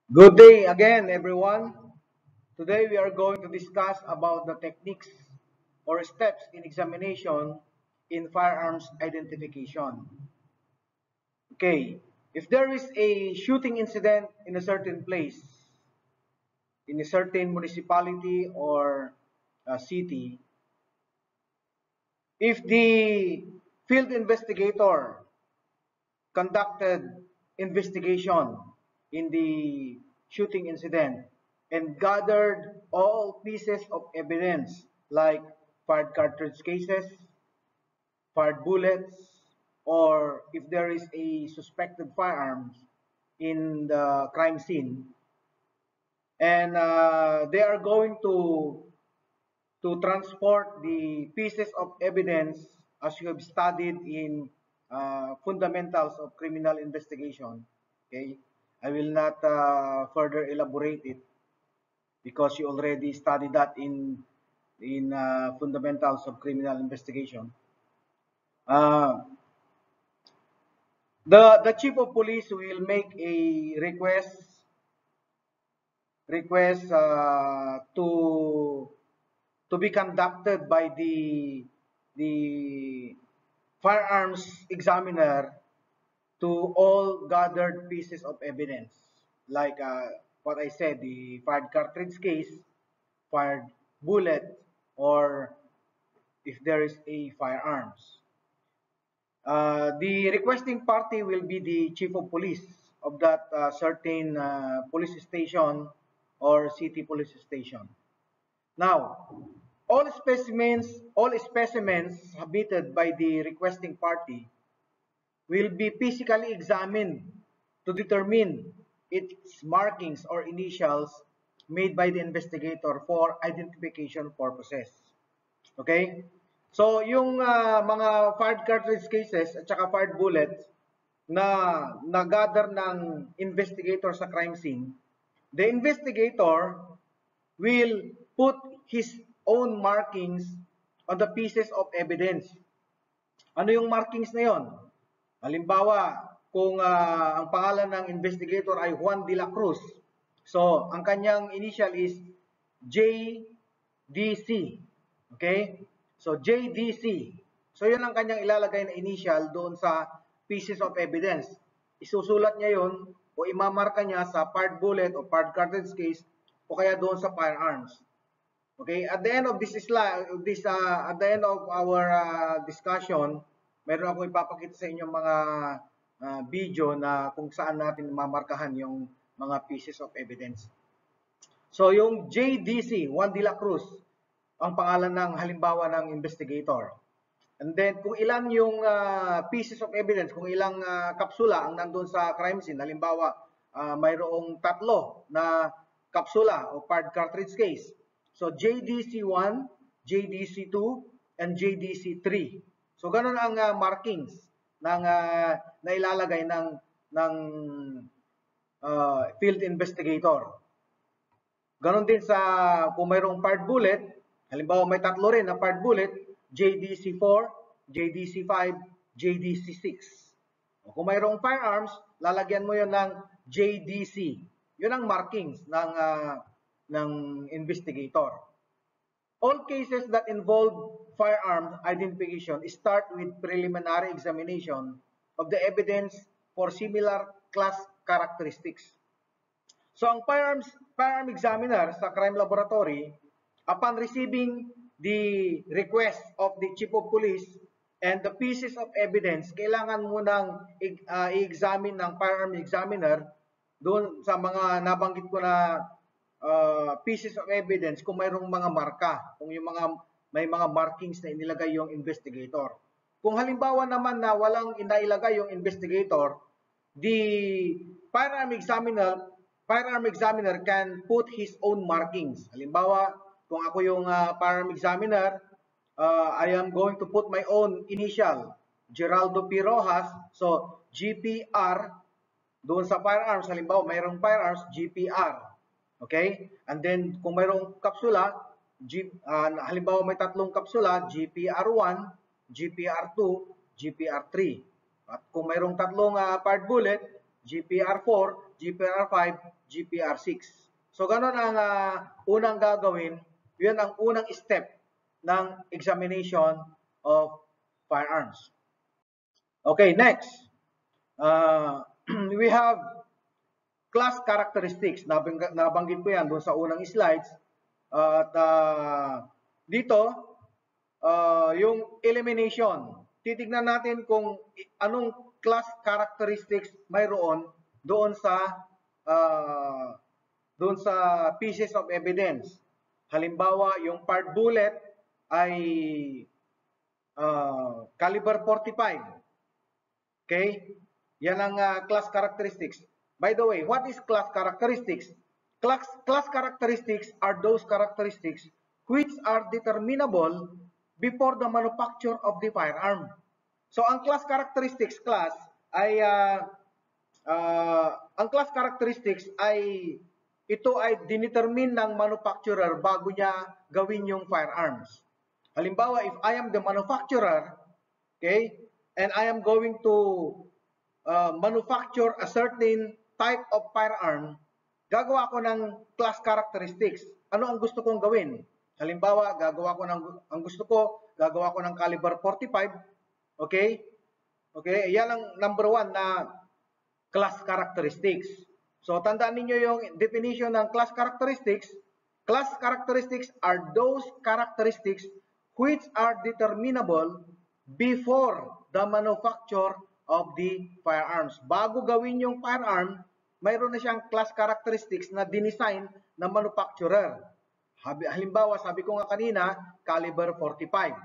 Good day again, everyone. Today we are going to discuss about the techniques or steps in examination in firearms identification. Okay, if there is a shooting incident in a certain place, in a certain municipality or city, if the field investigator conducted investigation in the shooting incident and gathered all pieces of evidence like fired cartridge cases, fired bullets, or if there is a suspected firearms in the crime scene, and they are going to transport the pieces of evidence as you have studied in fundamentals of criminal investigation. Okay, I will not further elaborate it because you already studied that in fundamentals of criminal investigation. Uh, the chief of police will make a request to be conducted by the firearms examiner to all gathered pieces of evidence, like what I said, the fired cartridge case, fired bullet, or if there is a firearms. The requesting party will be the chief of police of that certain police station or city police station. Now, all specimens submitted by the requesting party will be physically examined to determine its markings or initials made by the investigator for identification purposes. Okay? So, yung mga fired cartridge cases at saka fired bullets na nagather ng investigator sa crime scene, the investigator will put his own markings on the pieces of evidence. Ano yung markings na yon? Halimbawa, kung ang pangalan ng investigator ay Juan de la Cruz, so ang kanyang initial is JDC. Okay? So JDC. So yun ang kanyang ilalagay na initial doon sa pieces of evidence. Isusulat niya yon o imamarka niya sa fired bullet o fired cartridge case o kaya doon sa firearms. Okay, at the end of this slide, at the end of our discussion, meron ako ipapakita sa inyo mga video na kung saan natin mamarkahan yung mga pieces of evidence. So yung JDC, Juan de la Cruz, ang pangalan ng halimbawa ng investigator. And then kung ilan yung pieces of evidence, kung ilang kapsula ang nandun sa crime scene, halimbawa mayroong tatlo na kapsula o fired cartridge case. So JDC1, JDC2, and JDC3. So ganun ang markings ng nailalagay ng field investigator. Ganon din sa kung mayroong fired bullet, halimbawa may tatlo rin na fired bullet, JDC4, JDC5, JDC6. Kung mayroong firearms, lalagyan mo yon ng JDC. Yun ang markings ng investigator. All cases that involve firearm identification start with preliminary examination of the evidence for similar class characteristics. So ang firearm examiner sa crime laboratory, upon receiving the request of the chief of police and the pieces of evidence, kailangan munang i-examine ng firearm examiner doon sa mga nabanggit ko na pieces of evidence kung mayroong mga marka, kung yung may mga markings na inilagay yung investigator. Kung halimbawa naman na walang inailagay yung investigator, the firearm examiner can put his own markings. Halimbawa, kung ako yung firearm examiner, I am going to put my own initial, Geraldo P. Rojas, so GPR, doon sa firearms, halimbawa mayroong firearms, GPR. Okay? And then, kung mayroong kapsula, halimbawa may tatlong kapsula, GPR1, GPR2, GPR3. At kung mayroong tatlong fired bullet, GPR4, GPR 5, GPR 6. So ganun ang unang gagawin. Yun ang unang step ng examination of firearms. Okay, next. We have class characteristics. Nabanggit ko yan doon sa unang slides. At dito, yung elimination. Titignan natin kung anong class characteristics mayroon doon sa pieces of evidence. Halimbawa, yung part bullet ay caliber 45. Okay? Yan ang class characteristics. By the way, what is class characteristics? Class characteristics are those characteristics which are determinable before the manufacture of the firearm. So, ang class characteristics ay ito ay dinetermine ng manufacturer bago niya gawin yung firearms. Halimbawa, if I am the manufacturer, okay, and I am going to manufacture a certain type of firearm, gagawa ko ng class characteristics. Ano ang gusto kong gawin? Halimbawa, gagawa ko ng caliber 45, okay? Okay, yan ang number 1 na class characteristics. So, tandaan ninyo yung definition ng class characteristics. Class characteristics are those characteristics which are determinable before the manufacture of the firearms. Bago gawin yung firearm, mayroon na siyang class characteristics na dinesign ng manufacturer. Halimbawa, sabi ko nga kanina, caliber 45.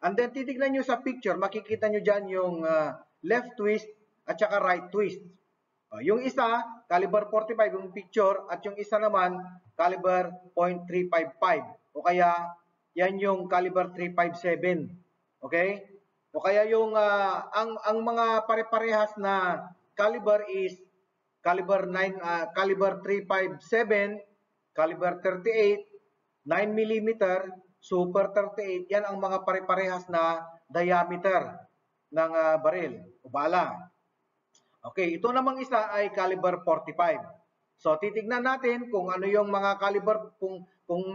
And then, titignan nyo sa picture, makikita nyo dyan yung left twist at saka right twist. Yung isa, caliber 45 yung picture, at yung isa naman, caliber .355. O kaya, yan yung caliber 357. Okay? O kaya yung, ang mga pare-parehas na caliber is caliber 357, caliber 38, 9mm, super 38, yan ang mga pare-parehas na diameter ng baril o bala. Okay, ito namang isa ay caliber 45. So titignan natin kung ano yung mga caliber, kung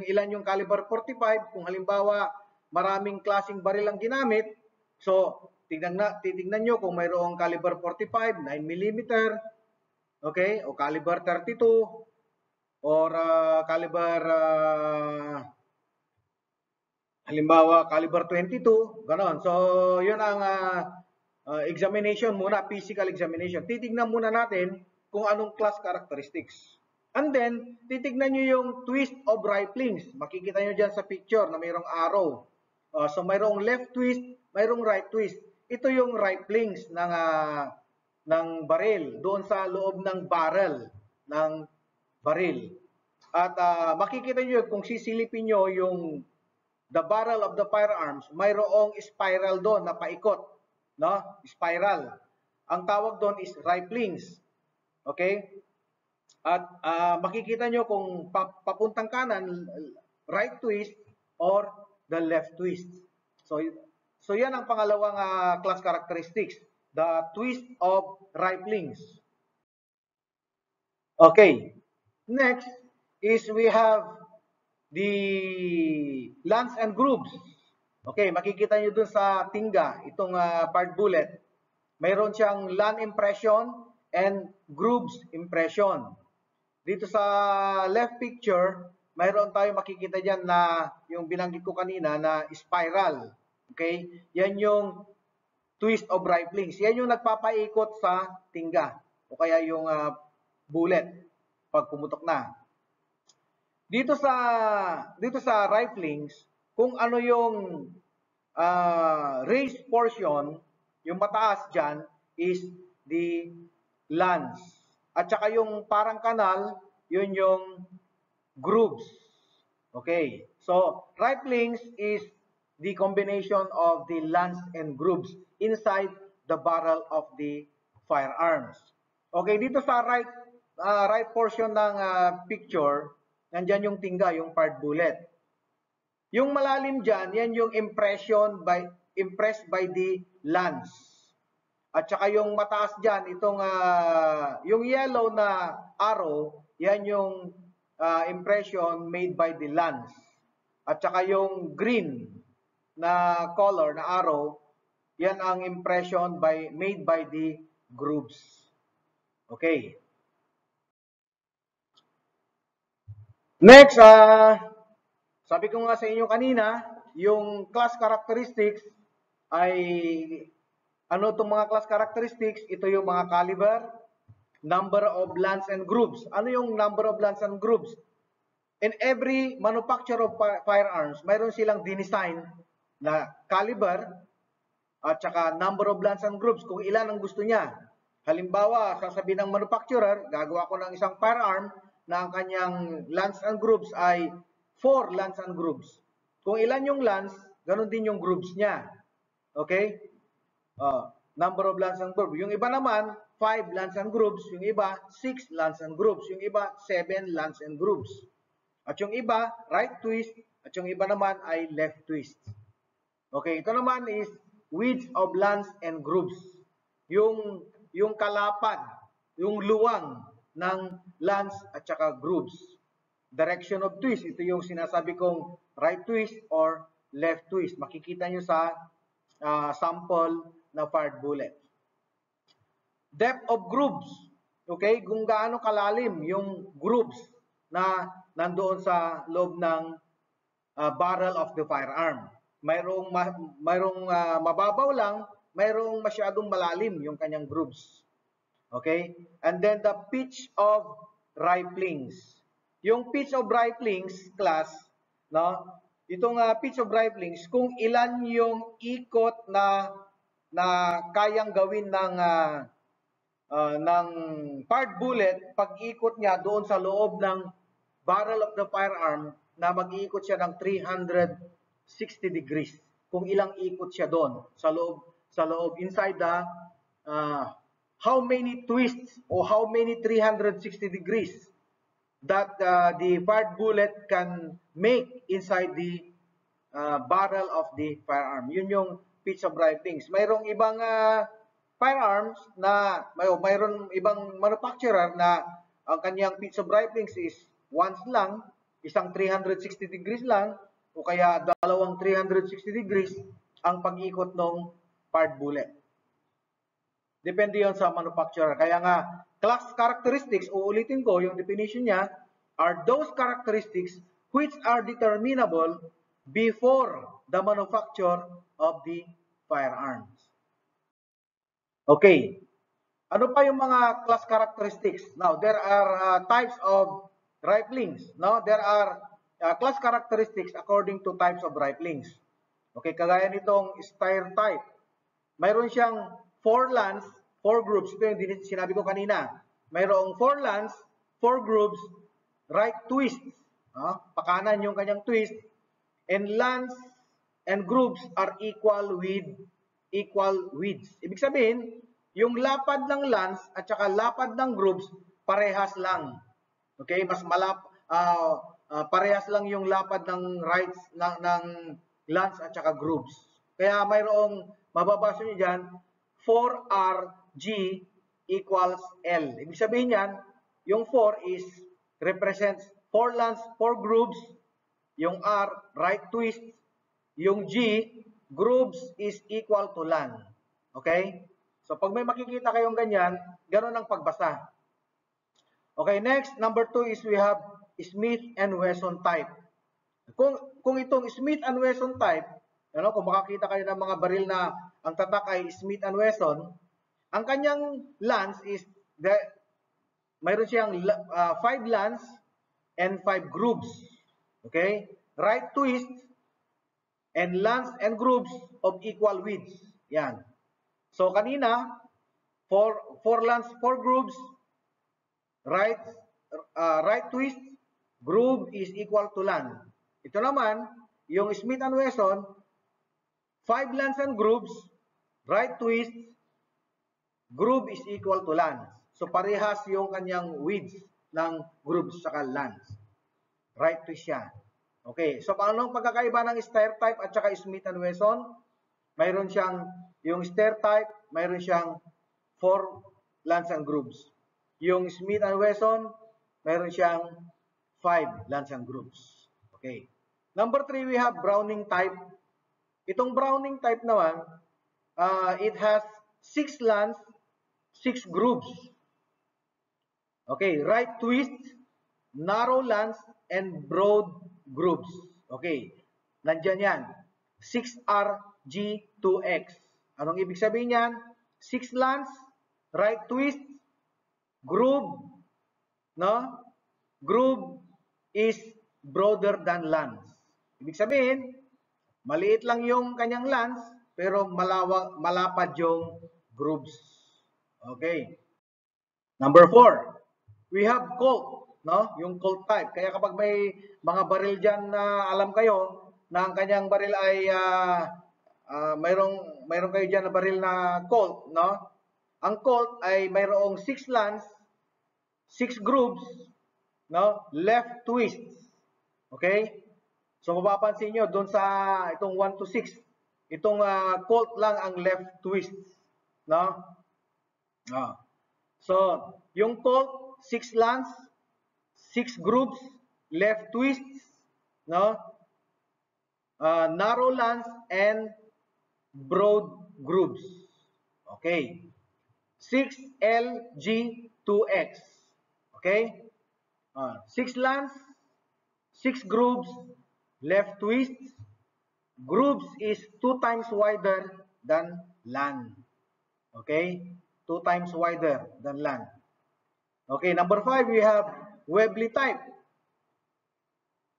ilan yung caliber 45, kung halimbawa maraming klaseng baril ang ginamit. So titignan nyo kung mayroong caliber 45, 9mm, okay, o caliber 32 or caliber halimbawa caliber 22, ganon. So yun ang examination muna, physical examination. Titignan muna natin kung anong class characteristics. And then, titignan nyo yung twist of riflings. Makikita nyo dyan sa picture na mayroong arrow. So, mayroong left twist, mayroong right twist. Ito yung riflings ng baril, doon sa loob ng barrel ng baril. At makikita nyo kung sisilipin nyo yung the barrel of the firearms, mayroong spiral doon na paikot. No? Spiral. Ang tawag doon is riflings. Okay? At makikita nyo kung papuntang kanan, right twist or the left twist. So yan ang pangalawang class characteristics, the twist of riflings. Okay. Next is we have the lance and grooves. Okay, makikita nyo dun sa tingga, itong part bullet. Mayroon siyang land impression and grooves impression. Dito sa left picture, mayroon tayo makikita dyan na yung binanggit ko kanina na spiral. Okay, yan yung twist of riflings. Yan yung nagpapaikot sa tingga o kaya yung bullet pag pumutok na. Dito sa riflings, kung ano yung raised portion, yung mataas dyan is the lance. At saka yung parang kanal, yun yung grooves. Okay. So, riflings is the combination of the lance and grooves inside the barrel of the firearms. Okay, dito sa right portion ng picture, nandyan yung tingga, yung part bullet. Yung malalim dyan, yan yung impressed by the lance. At saka yung mataas dyan, itong yung yellow na arrow, yan yung impression made by the lance. At saka yung green na color na arrow, yan ang impression made by the grooves. Okay. Next, sabi ko nga sa inyo kanina, yung class characteristics ay ano itong mga class characteristics? Ito yung mga caliber, number of lance and grooves. Ano yung number of lance and grooves? In every manufacturer of firearms, mayroon silang dinesign na caliber at saka number of lance and grooves kung ilan ang gusto niya. Halimbawa, sasabihin ng manufacturer, gagawa ko ng isang firearm na ang kanyang lance and grooves ay 4 lance and grooves. Kung ilan yung lance, ganun din yung grooves niya. Okay? Number of lance and grooves. Yung iba naman, 5 lance and grooves. Yung iba, 6 lance and grooves. Yung iba, 7 lance and grooves. At yung iba, right twist. At yung iba naman ay left twist. Okay, ito naman is width of lance and grooves. Yung kalapad, yung luwang ng lance at saka grooves. Direction of twist, ito yung sinasabi kong right twist or left twist. Makikita nyo sa sample na fired bullet. Depth of grooves. Okay, kung gaano kalalim yung grooves na nandoon sa loob ng barrel of the firearm. Mayroong mababaw lang, mayroong masyadong malalim yung kanyang grooves. Okay? And then the pitch of riflings. Yung pitch of riflings class, no? Itong pitch of riflings, kung ilan yung ikot na kayang gawin ng fired bullet pag ikot niya doon sa loob ng barrel of the firearm na mag-iikot siya ng 360 degrees. Kung ilang ikot siya doon sa loob inside the how many twists or how many 360 degrees that the fired bullet can make inside the barrel of the firearm. Yun yung pitch of riflings. Mayroong ibang firearms na mayroon ibang manufacturer na ang kanyang pitch of riflings is once lang, isang 360 degrees lang o kaya dalawang 360 degrees ang pag-ikot ng fired bullet. Depende yon sa manufacturer. Kaya nga, class characteristics, uulitin ko, yung definition niya, are those characteristics which are determinable before the manufacture of the firearms. Okay. Ano pa yung mga class characteristics? Now, there are types of riflings. No? There are class characteristics according to types of riflings. Okay, kagaya nitong style type. Mayroon siyang 4 lance, 4 groups. Ito yung sinabi ko kanina. Mayroong 4 lance, 4 groups, right twist. Pakanan yung kanyang twist. And lance and groups are equal widths. Ibig sabihin, yung lapad ng lance at saka lapad ng groups, parehas lang. Okay, mas parehas lang yung lapad ng rights ng lance at saka groups. Kaya mayroong mababasa niyo diyan 4RG equals L. Ibig sabihin niyan, yung 4 represents 4 lance, 4 grooves. Yung R, right twist. Yung G, grooves is equal to lan. Okay? So, pag may makikita kayong ganyan, ganoon ang pagbasa. Okay, next, number 2 is we have Smith and Wesson type. Kung itong Smith and Wesson type, kung makakita kayo ng mga baril na ang tatak ay Smith and Wesson, ang kanyang lance is, mayroon siyang 5 lance and 5 grooves. Okay? Right twist and lance and grooves of equal widths. Yan. So, kanina, 4 lance, 4 grooves, right twist, groove is equal to lance. Ito naman, yung Smith and Wesson, 5 lance and grooves, right twist, groove is equal to lance. So, parehas yung kanyang widths ng grooves saka lance. Right twist siya. Okay, so paano ang pagkakaiba ng stair type at saka Smith and Wesson? Mayroon siyang yung stair type, mayroon siyang 4 lance and grooves. Yung Smith & Wesson, mayroon siyang 5 lance and grooves. Okay. Number 3, we have Browning type. Itong Browning type naman, it has 6 lance, 6 grooves. Okay, right twist, narrow lance, and broad grooves. Okay, nandyan yan. 6RG2X. Anong ibig sabihin yan? 6 lance, right twist, groove, no? Groove is broader than lance. Ibig sabihin, maliit lang yung kanyang lance, pero malapad yung grooves. Okay. Number 4, we have Colt, no? Yung Colt type. Kaya kapag may mga baril dyan na alam kayo na ang kanyang baril ay mayroong kayo dyan na baril na Colt, no? Ang Colt ay mayroong 6 lance, 6 grooves, no? Left twist. Okay? So mapapansin nyo doon sa itong 1 to 6, itong Colt lang ang left twist, no? So, yung Colt, 6 lance, 6 grooves, left twists, no? Narrow lance, and broad grooves. Okay. 6LG2X. Okay? 6 lance, 6 grooves, left twists. Grooves is 2 times wider than LAN. Okay? 2 times wider than LAN. Okay, number 5, we have Webley type.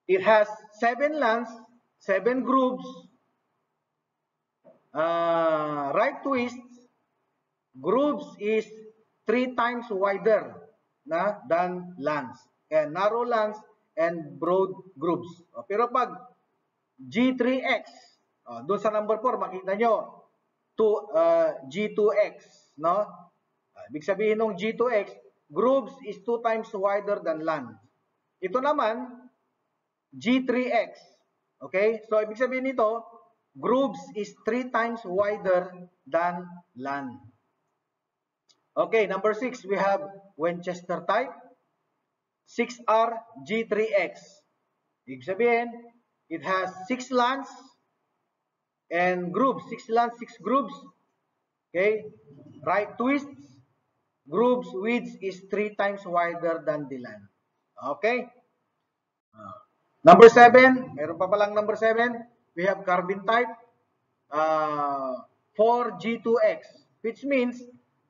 It has 7 lance, 7 grooves, right twist. Grooves is 3 times wider than lance. And narrow lance and broad grooves. Pero pag G3X, doon sa number 4, makita nyo, G2X, no? Ibig sabihin ng G2X, grooves is 2 times wider than lance. Ito naman, G3X. Okay? So, ibig sabihin nito, grooves is 3 times wider than LAN. Okay, number 6, we have Winchester type. 6RG3X. Ibig sabihin, it has 6 lance and grooves. 6 lance, 6 grooves. Okay? Right twist. Grooves width is 3 times wider than the LAN. Okay? Number 7, meron pa palang number 7, we have carbine type, 4G2X, which means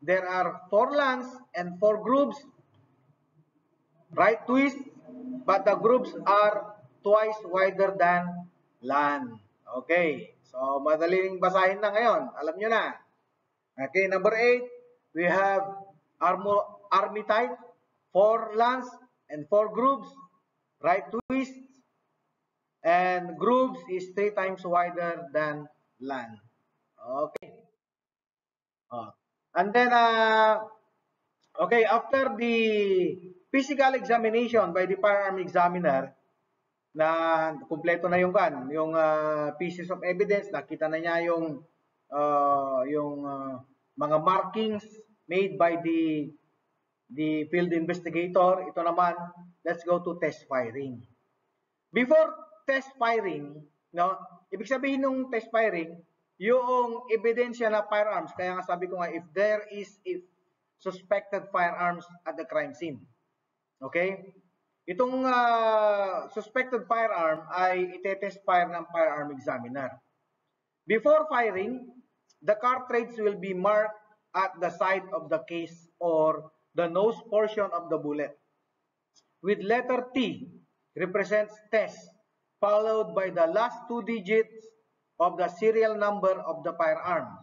there are 4 lance and 4 grooves, right twist, but the grooves are twice wider than LAN. Okay, so madaling basahin na ngayon, alam nyo na. Okay, number 8, we have army type, 4 lance and 4 grooves, right twist, and grooves is 3 times wider than LAN. Okay. And then, okay, after the physical examination by the firearm examiner, na kumpleto na yung pieces of evidence, nakita na niya yung mga markings made by the field investigator. Ito naman, let's go to test firing. Before test firing, no, ibig sabihin ng test firing, yung ebidensya na firearms, kaya nga sabi ko nga, if there is suspected firearms at the crime scene. Okay? Itong suspected firearm ay itetest fire ng firearm examiner. Before firing, the cartridge will be marked at the side of the case or the nose portion of the bullet with letter T represents test, followed by the last 2 digits of the serial number of the firearm.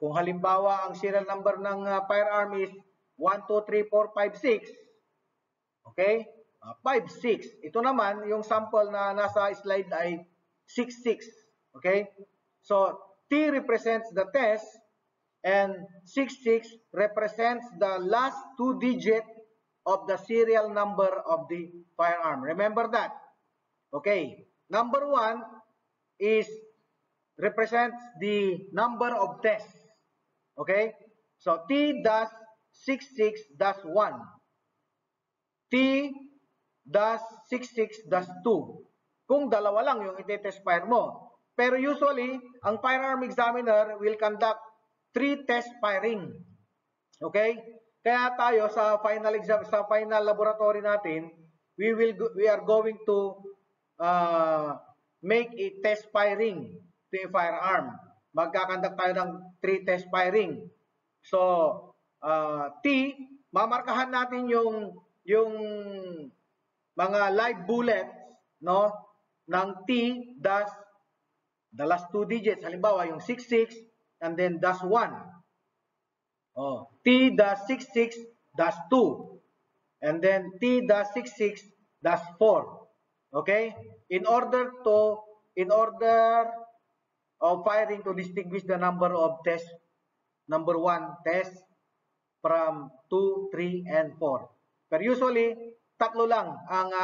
Kung halimbawa, ang serial number ng firearm is 1, 2, 3, 4, 5, 6. Okay? 5, 6. Ito naman, yung sample na nasa slide ay 6, 6. Okay? So, T represents the test and 6, 6 represents the last 2 digits of the serial number of the firearm. Remember that. Okay. Number 1 is represents the number of tests. Okay? So, T-66-1. T-66-2. Kung dalawa lang yung iti-test fire mo. Pero usually, ang firearm examiner will conduct 3 test firing. Okay? Kaya tayo sa final exam, sa final laboratory natin, we are going to make a test firing to a firearm. Magkakandak tayo ng 3 test firing. So, T, mamarkahan natin yung mga live bullets, no, ng T dash the last 2 digits. Halimbawa, yung 66 and then dash 1. Oh, T-66-2 and then T-66-4. Okay? In order of firing to distinguish the number of test, number 1 test from 2, 3, and 4. Pero usually, 3 lang ang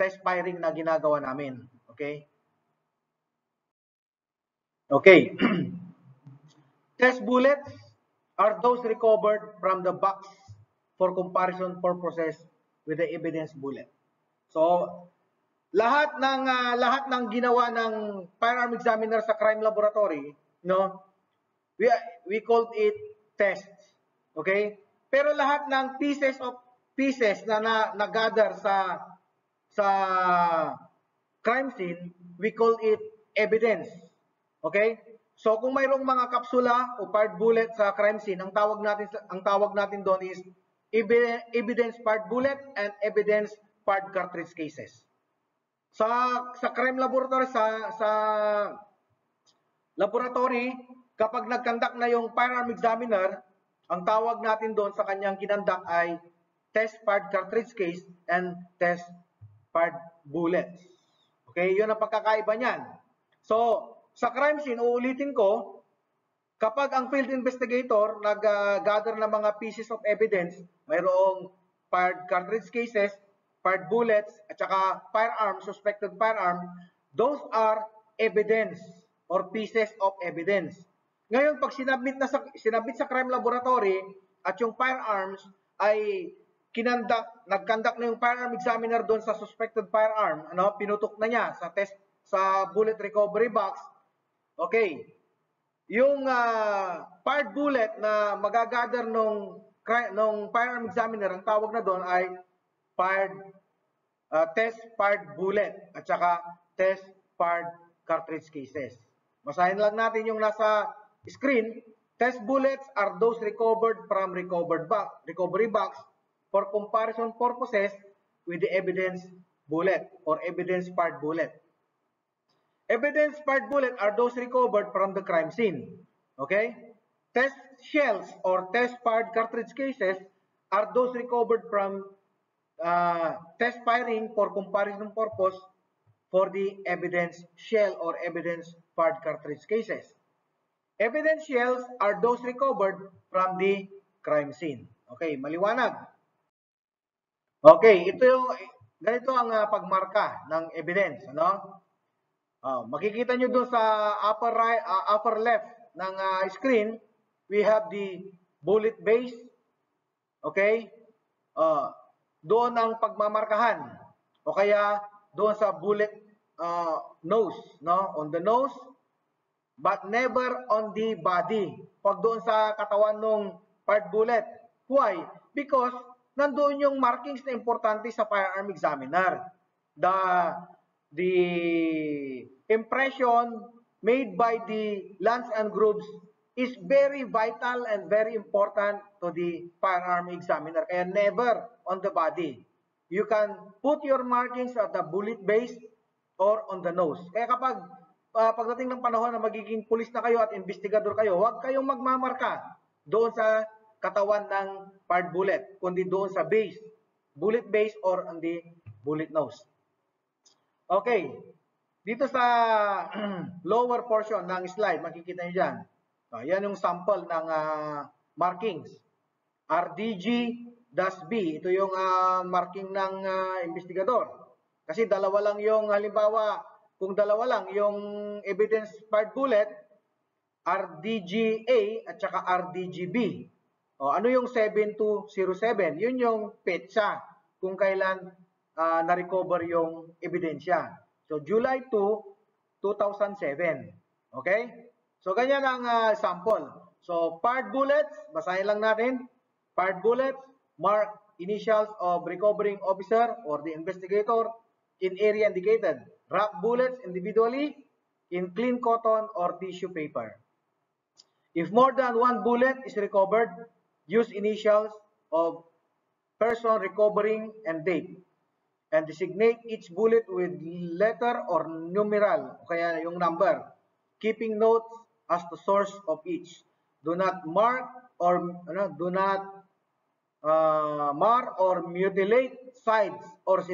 test firing na ginagawa namin. Okay? Okay. Test bullets are those recovered from the box for comparison purposes with the evidence bullet. So, lahat ng ginawa ng firearm examiner sa crime laboratory, no, we called it tests. Okay? Pero lahat ng pieces na gather sa crime scene, we call it evidence. Okay? So kung mayroong mga kapsula o fired bullet sa crime scene, ang tawag natin doon is evidence fired bullet and evidence fired cartridge cases. Sa crime laboratory, sa laboratory, kapag nagkandak na yung firearm examiner, ang tawag natin doon sa kanyang kinandak ay test fired cartridge case and test fired bullets. Okay, yun ang pagkakaiba niyan. So, sa crime scene, uulitin ko, kapag ang field investigator nag-gather ng mga pieces of evidence, mayroong fired cartridge cases, fired bullets, at saka firearm, suspected firearm, those are evidence or pieces of evidence. Ngayon, pag sinabit sa crime laboratory at yung firearms ay nag-conduct na yung firearm examiner doon sa suspected firearm, pinutok na niya sa test sa bullet recovery box. Okay. Yung fired bullet na magagather nung firearm examiner, ang tawag na doon ay test fired bullet at saka test fired cartridge cases. Basahin lang natin yung nasa screen. Test bullets are those recovered from recovery box for comparison purposes with the evidence bullet or evidence fired bullet. Evidence fired bullet are those recovered from the crime scene. Okay? Test shells or test fired cartridge cases are those recovered from test firing for comparison purpose for the evidence shell or evidence fired cartridge cases. Evidence shells are those recovered from the crime scene. Okay, maliwanag. Okay, ganito ang pagmarka ng evidence, ano? Makikita nyo doon sa upper left ng screen, we have the bullet base. Okay? Doon ang pagmamarkahan. O kaya doon sa bullet nose, no? On the nose, but never on the body. Pag doon sa katawan ng fired bullet. Why? Because nandoon yung markings na importante sa firearm examiner. The impression made by the lance and grooves is very vital and very important to the firearm examiner, and never on the body. You can put your markings at the bullet base or on the nose. Kaya kapag pagdating ng panahon na magiging pulis na kayo at investigador kayo, huwag kayong magmamarka doon sa katawan ng fired bullet, kundi doon sa base, bullet base or on the bullet nose. Okay, dito sa lower portion ng slide, makikita nyo dyan. Yan yung sample ng markings. RDG-B, ito yung marking ng investigador. Kasi dalawa lang yung, halimbawa, kung dalawa lang yung evidence fired bullet, RDGA at saka RDGB. O, ano yung 7207? Yun yung petsa kung kailan na-recover yung ebidensya. So, July 2, 2007. Okay? So, ganyan ang sample. So, paired bullets, basahin lang natin. Paired bullets, mark initials of recovering officer or the investigator in area indicated. Wrap bullets individually in clean cotton or tissue paper. If more than one bullet is recovered, use initials of person recovering and date. And designate each bullet with letter or numeral, kaya yung number, keeping notes as the source of each. Do not mark or mar or mutilate sides or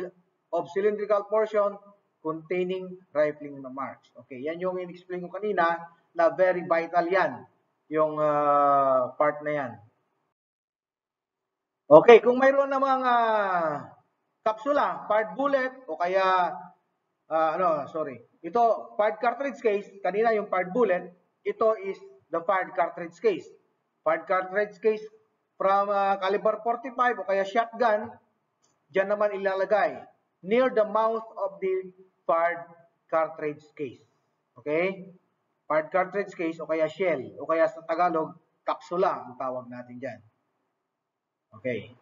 of cylindrical portion containing rifling marks. Okay, yan yung in-explain ko kanina na very vital yan, yung part na yan. Okay, kung mayroon namang kapsula, paired bullet o kaya ito paired cartridge case, kanina yung paired bullet, ito is the paired cartridge case. Paired cartridge case from caliber 45 o kaya shotgun, diyan naman ilalagay near the mouth of the paired cartridge case. Okay? Paired cartridge case o kaya shell o kaya sa Tagalog, kapsula ang tawag natin diyan. Okay.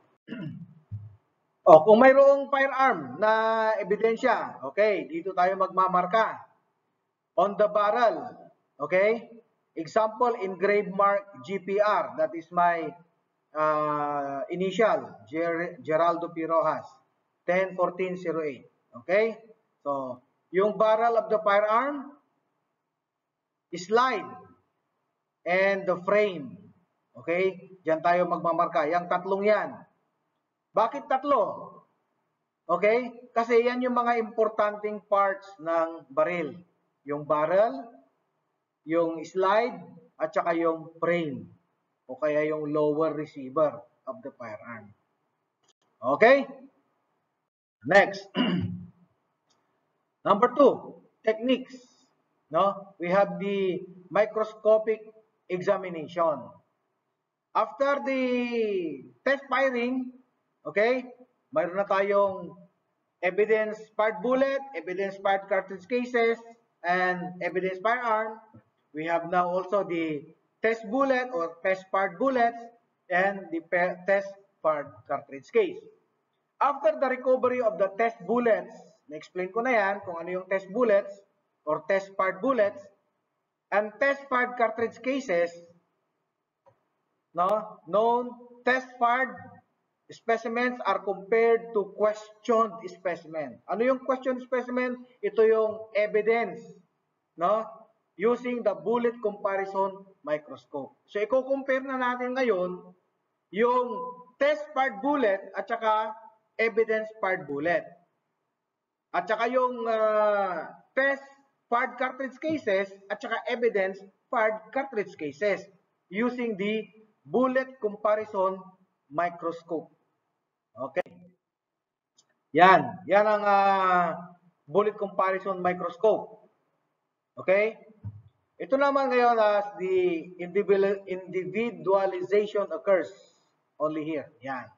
O, kung mayroong firearm na ebidensya, okay, dito tayo magmamarka. On the barrel, okay? Example, engraved mark GPR, that is my initial, Geraldo P. Rojas, 10-14-08, okay? So, yung barrel of the firearm, slide, and the frame, okay? Diyan tayo magmamarka. Yang tatlong yan. Bakit tatlo? Okay? Kasi yan yung mga importanteng parts ng baril. Yung barrel, yung slide, at saka yung frame. O kaya yung lower receiver of the firearm. Okay? Next. Number 2, techniques. No? We have the microscopic examination. After the test firing, okay, mayroon na tayong evidence paired bullet, evidence paired cartridge cases, and evidence firearm. We have now also the test bullet or test paired bullets and the test paired cartridge case. After the recovery of the test bullets, na-explain ko na yan kung ano yung test bullets or test paired bullets and test paired cartridge cases, no? Known test paired specimens are compared to questioned specimen. Ano yung questioned specimen? Ito yung evidence, no? Using the bullet comparison microscope. So, i-compare na natin ngayon yung test paired bullet at saka evidence paired bullet. At saka yung test paired cartridge cases at saka evidence paired cartridge cases using the bullet comparison microscope. Okay. Yan ang bullet comparison microscope. Okay? Ito naman ngayon as the individualization occurs only here. Yan.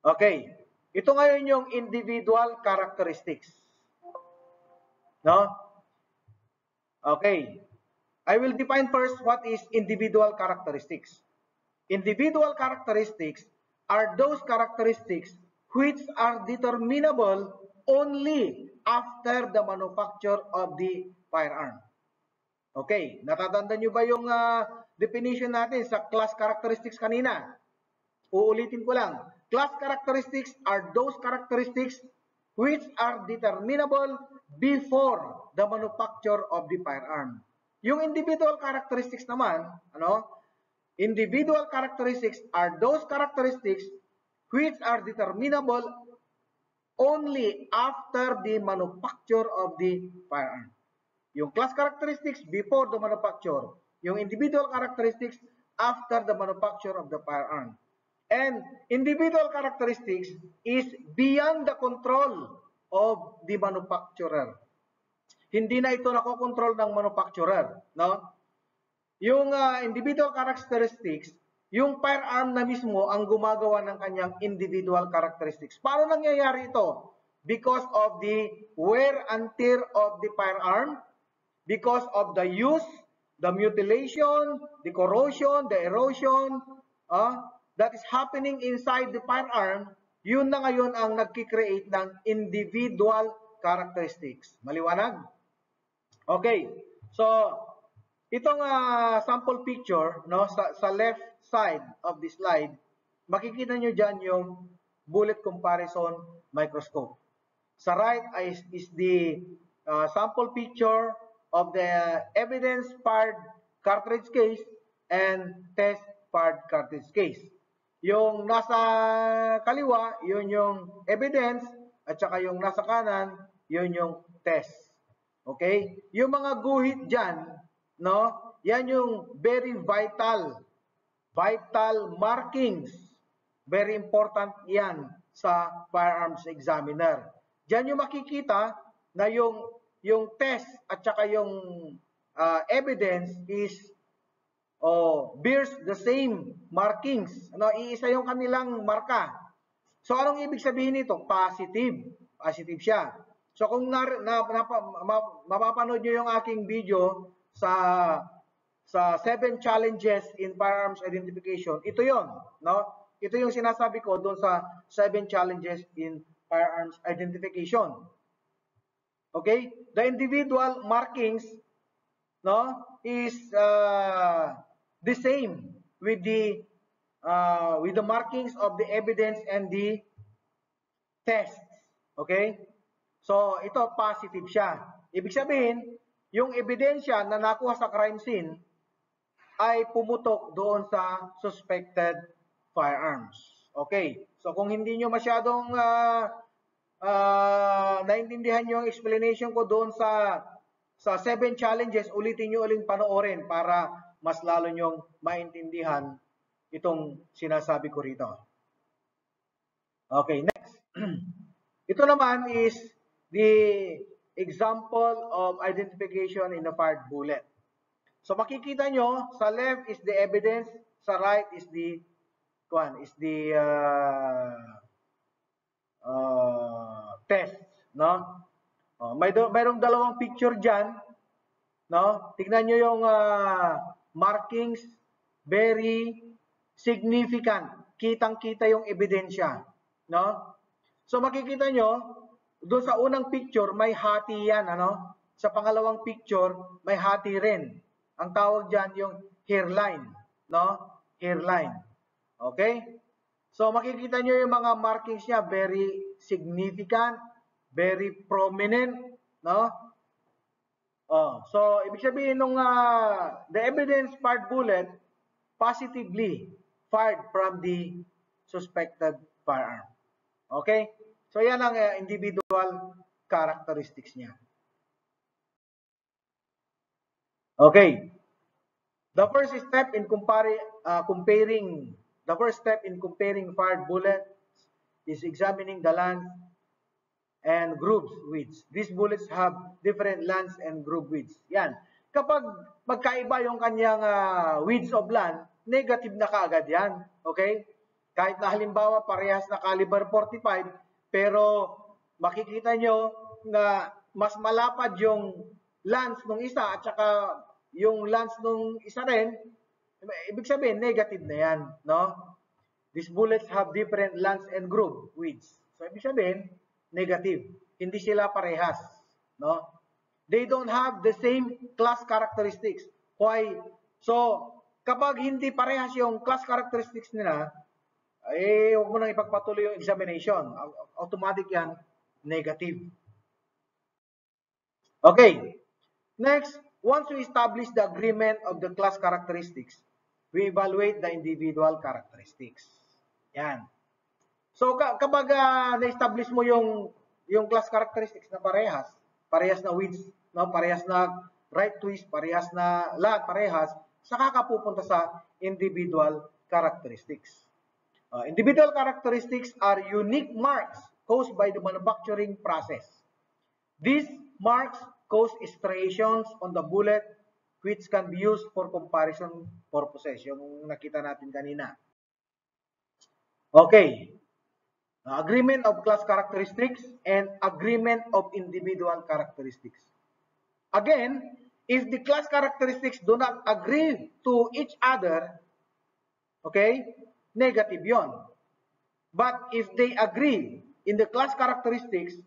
Okay. Ito ngayon yung individual characteristics. No? Okay. I will define first what is individual characteristics. Individual characteristics are those characteristics which are determinable only after the manufacture of the firearm. Okay, natatandaan nyo ba yung definition natin sa class characteristics kanina? Uulitin ko lang. Class characteristics are those characteristics which are determinable before the manufacture of the firearm. Yung individual characteristics naman, individual characteristics are those characteristics which are determinable only after the manufacture of the firearm. Yung class characteristics before the manufacture. Yung individual characteristics after the manufacture of the firearm. And individual characteristics is beyond the control of the manufacturer. hindi na ito nakokontrol ng manufacturer, no? Yung individual characteristics, yung firearm na mismo ang gumagawa ng kanyang individual characteristics. Paano nangyayari ito? Because of the wear and tear of the firearm, because of the use, the mutilation, the corrosion, the erosion, that is happening inside the firearm, yun na ngayon ang nagki-create ng individual characteristics. Maliwanag? Okay. So, itong sample picture, no, sa left side of the slide, makikita nyo dyan yung bullet comparison microscope. Sa right is the sample picture of the evidence-fired cartridge case and test-fired cartridge case. Yung nasa kaliwa, yun yung evidence, at saka yung nasa kanan, yun yung test. Okay? Yung mga guhit dyan, no, yan yung very vital markings. Very important yan sa firearms examiner. Diyan yung makikita na yung test at saka yung evidence is bears the same markings. Ano, iisa yung kanilang marka. So anong ibig sabihin nito? Positive. Positive siya. So kung mapapanood nyo yung aking video sa 7 challenges in firearms identification, ito yon, no? Ito yung sinasabi ko doon sa 7 challenges in firearms identification. Okay? The individual markings, no, is the same with the markings of the evidence and the tests. Okay? So ito positive siya. Ibig sabihin, yung ebidensya na nakuha sa crime scene ay pumutok doon sa suspected firearms. Okay. So kung hindi nyo masyadong naintindihan yung explanation ko doon sa 7 challenges, ulitin nyo uling panoorin para mas lalo nyong maintindihan itong sinasabi ko rito. Okay, next. Ito naman is the example of identification in a fired bullet. So makikita nyo, sa left is the evidence, sa right is the test, no? Mayroong dalawang picture diyan, no? Tingnan nyo yung markings, very significant. Kitang-kita yung ebidensya, no? So makikita nyo, doon sa unang picture may hati yan, ano? Sa pangalawang picture may hati rin. Ang tawag diyan yung hairline, no? Hairline. Okay? So makikita nyo yung mga markings niya, very significant, very prominent, no? So ibig sabihin nung the evidence fired bullet positively fired from the suspected firearm. Okay? So yan ang individual characteristics niya. Okay. The first step in comparing fired bullets is examining the lance and groove widths. These bullets have different lance and groove widths. Yan. Kapag magkaiba yung kanyang widths of lance, negative na kaagad yan. Okay? Kahit na halimbawa parehas na caliber 45, pero makikita nyo na mas malapad yung lance nung isa at saka yung lance nung isa rin, ibig sabihin negative na yan, no? These bullets have different lance and groove widths. So ibig sabihin negative. Hindi sila parehas, no? They don't have the same class characteristics. Why? So kapag hindi parehas yung class characteristics nila, huwag mo nang ipagpatuloy yung examination. Automatic yan, negative. Okay. Next, once we establish the agreement of the class characteristics, we evaluate the individual characteristics. Yan. So kapag na-establish mo yung class characteristics na parehas na widths, no, parehas na right twist, parehas na lahat parehas, saka ka pupunta sa individual characteristics. Individual characteristics are unique marks caused by the manufacturing process. These marks cause striations on the bullet which can be used for comparison purposes. Yung nakita natin kanina. Okay. Agreement of class characteristics and agreement of individual characteristics. Again, if the class characteristics do not agree to each other, okay, negative yon. But if they agree in the class characteristics,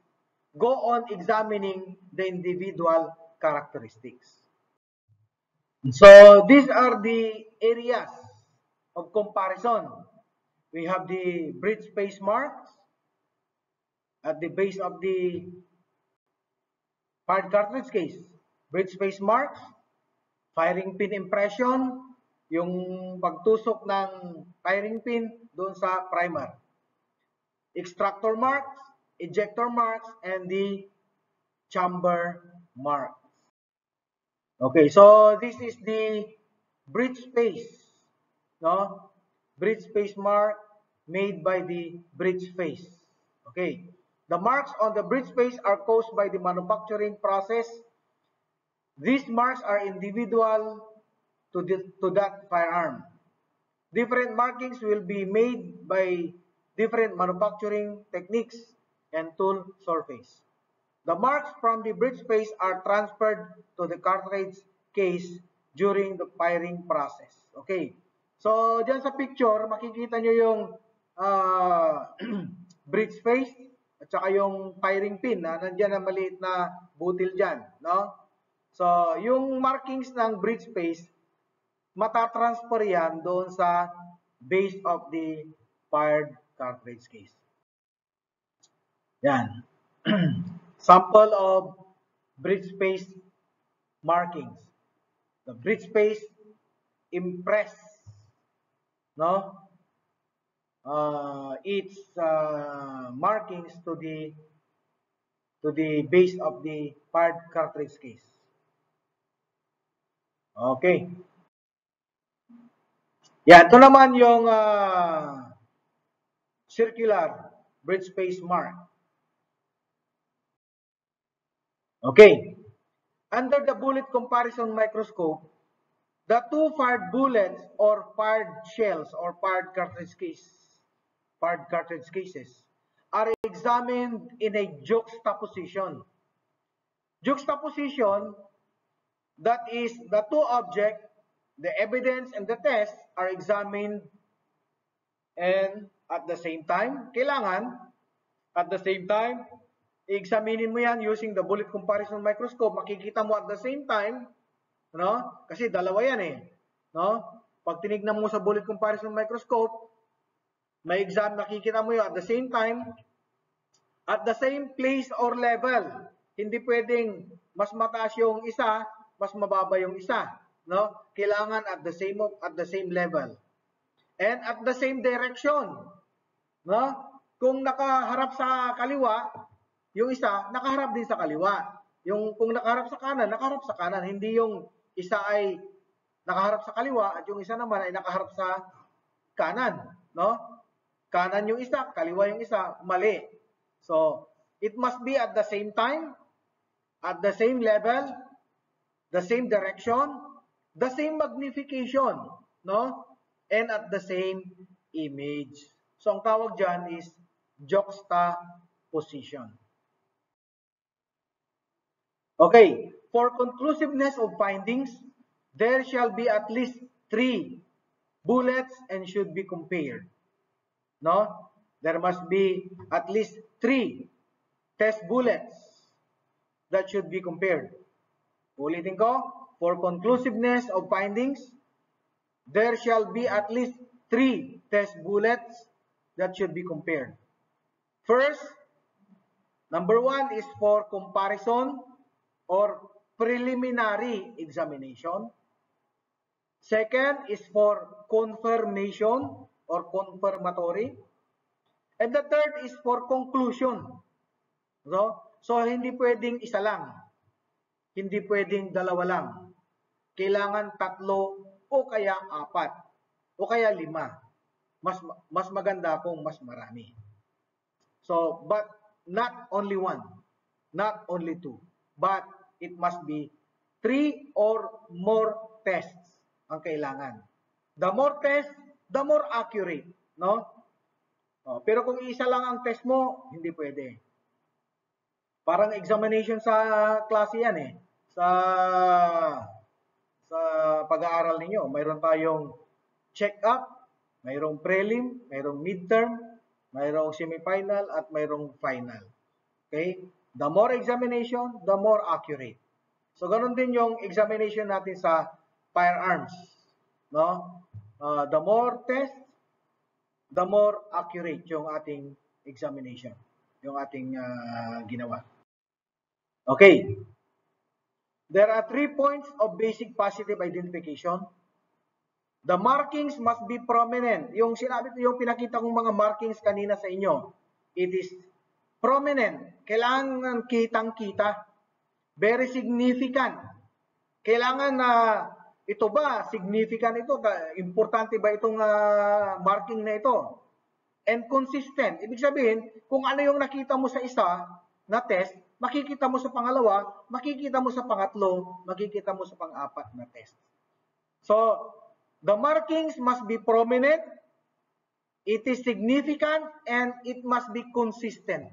go on examining the individual characteristics. So these are the areas of comparison. We have the bridge space marks at the base of the fired cartridge case. Bridge space marks, firing pin impression, yung pagtusok ng firing pin doon sa primer. Extractor marks, ejector marks, and the chamber marks. Okay, so this is the bridge space, no? Bridge space mark made by the bridge face. Okay, the marks on the bridge face are caused by the manufacturing process. These marks are individual to that firearm. Different markings will be made by different manufacturing techniques and tool surface. The marks from the bridge face are transferred to the cartridge case during the firing process. Okay. So, dyan sa picture, makikita nyo yung bridge face at saka yung firing pin na nandyan na maliit na butil dyan. No? So, yung markings ng bridge face, matatransfer yan doon sa base of the fired cartridge case. Yan. Sample of bridge space markings. The bridge space impress, no, its markings to the base of the fired cartridge case. Okay. Yan, ito naman yung circular bridge space mark. Okay. Under the bullet comparison microscope, the two fired bullets or fired shells or fired cartridge cases are examined in a juxtaposition. Juxtaposition, that is, the two objects, the evidence and the test are examined, and at the same time, i-examinin mo yan using the bullet comparison microscope. Makikita mo at the same time, no? Kasi dalawa yan eh, no? Pag tinignan mo sa bullet comparison microscope, makikita mo yun at the same time, at the same place or level. Hindi pwedeng mas mataas yung isa, mas mababa yung isa, no? Kailangan at the same level. And at the same direction, no? Kung nakaharap sa kaliwa, yung isa nakaharap din sa kaliwa. Kung nakaharap sa kanan, hindi yung isa ay nakaharap sa kaliwa at yung isa naman ay nakaharap sa kanan, no? Kanan yung isa, kaliwa yung isa, mali. So, it must be at the same time, at the same level, the same direction, the same magnification, no? And at the same image. So, ang tawag dyan is juxtaposition. Okay, for conclusiveness of findings, there shall be at least 3 bullets and should be compared. No? There must be at least 3 test bullets that should be compared. Ulitin ko, for conclusiveness of findings, there shall be at least 3 test bullets that should be compared. First, number 1 is for comparison or preliminary examination. Second is for confirmation or confirmatory. And the third is for conclusion. So hindi pwedeng isa lang. Hindi pwedeng dalawa lang. Kailangan 3 o kaya 4 o kaya 5. Mas maganda kung mas marami. So, but not only 1, not only 2, but it must be 3 or more tests ang kailangan. The more tests, the more accurate, no? Pero kung isa lang ang test mo, hindi pwede. Parang examination sa klase yan eh. Sa pag-aaral ninyo, mayroon tayong check-up, mayroong prelim, mayroong midterm, mayroong semifinal, at mayroong final. Okay? The more examination, the more accurate. So, ganun din yung examination natin sa firearms. No? The more tests, the more accurate yung ating examination, yung ating ginawa. Okay. There are 3 points of basic positive identification. The markings must be prominent. Yung sinabi ko, yung pinakita kong mga markings kanina sa inyo, it is prominent. Kailangan kitang-kita. Very significant. Kailangan na ito ba, significant ito, importante ba itong marking na ito? And consistent. Ibig sabihin, kung ano yung nakita mo sa isa na test, makikita mo sa pangalawa, makikita mo sa pangatlo, makikita mo sa pang-apat na test. So, the markings must be prominent, it is significant, and it must be consistent.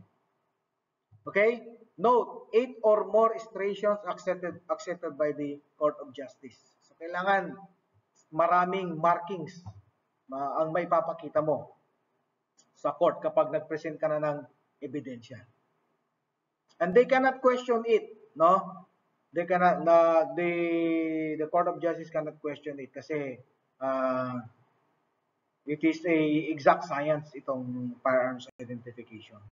Okay? Note, 8 or more striations accepted by the Court of Justice. So, kailangan maraming markings ang may papakita mo sa court kapag nag-present ka na ng ebidensya. And they cannot question it, no? They cannot, the Court of Justice cannot question it kasi it is a exact science itong firearms identification.